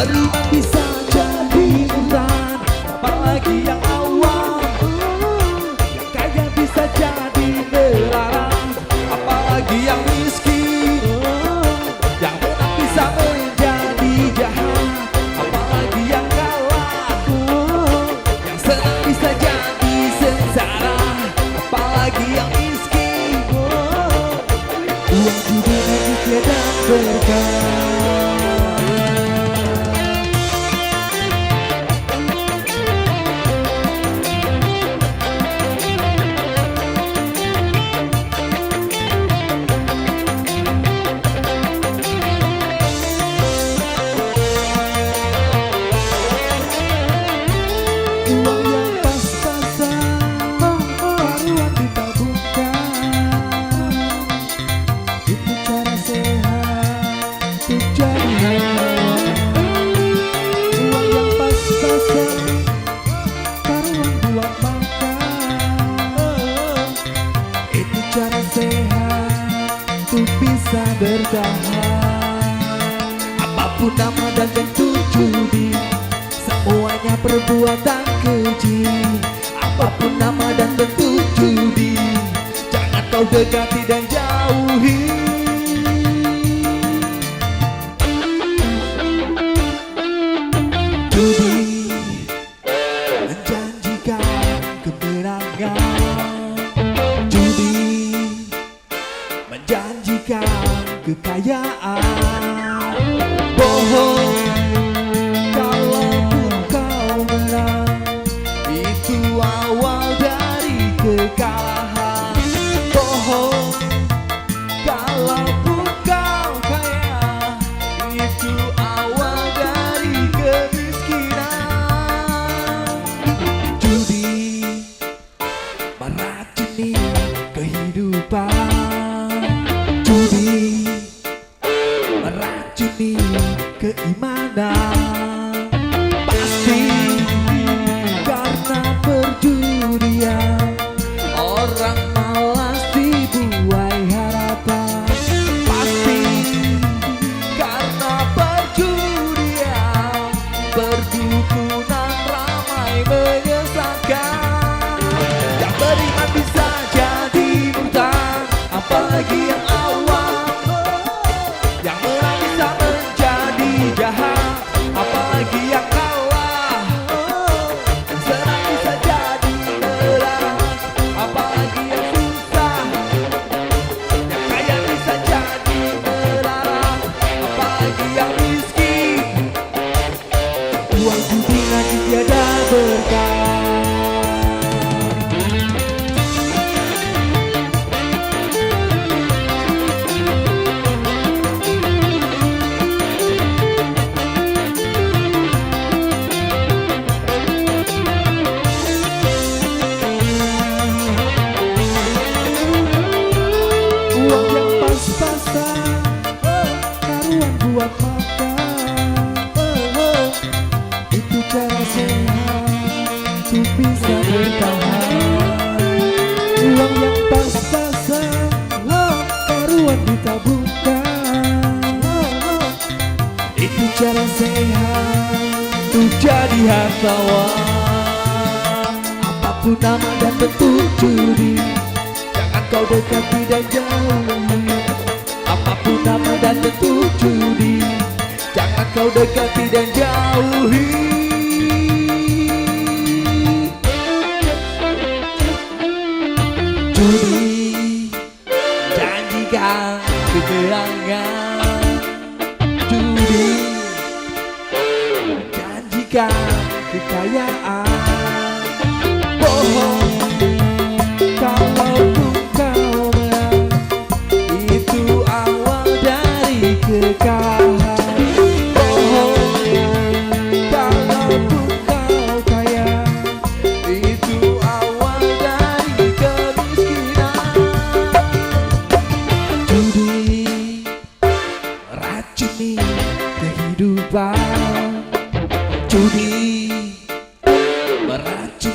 beriman bisa jadi hutan, apalagi yang awam. Yang kaya bisa jadi melarang, apalagi yang miskin. Yang menang bisa menjadi jahat, apalagi yang kalah. Yang senang bisa jadi sengsara, apalagi yang miskin. Uang judi nanti tiada berkah. Cara sehat untuk bisa bertahan. Apapun nama dan bentuk judi, semuanya perbuatan keji. Apapun nama dan bentuk judi, jangan kau dekati dan jauhi. Judi menjanjikan kemenangan, menjanjikan kekayaan. Bohong kalaupun kau menang, itu awal dari kekalahan. Bohong kalaupun kau kaya, itu awal dari kemiskinan. Judi meracuni kehidupan, judi meracuni keimanan. Pasti karena perjudian orang malas dibuai harapan. Pasti karena perjudian perdukunan ramai menyesalkan. Yang beriman bisa jadi buta, apalagi yang awam. Yang menang bisa menjadi jahat, apalagi yang kalah. Yang senang bisa jadi melarang, apalagi yang susah. Yang kaya bisa jadi melarang, apalagi yang miskin. Uang judi nanti tiada berkah. Uang yang pas-pasan, taruhan buat makan. Itu cara sehat untuk bisa bertahan. Uang yang pas-pasan, taruhan ditabungkan. Itu cara sehat untuk jadi hartawan. Apapun nama dan bentuk judi, jangan kau dekati dan jauhi. Apapun nama dan bentuk judi, jangan kau dekati dan jauhi. Judi janjikan kemenangan, judi janjikan kekayaan. Bohong kalaupun kau menang, itu awal dari kekalahan. Bohong kalaupun kau kaya, itu awal dari kemiskinan. Judi meracuni kehidupan, judi meracuni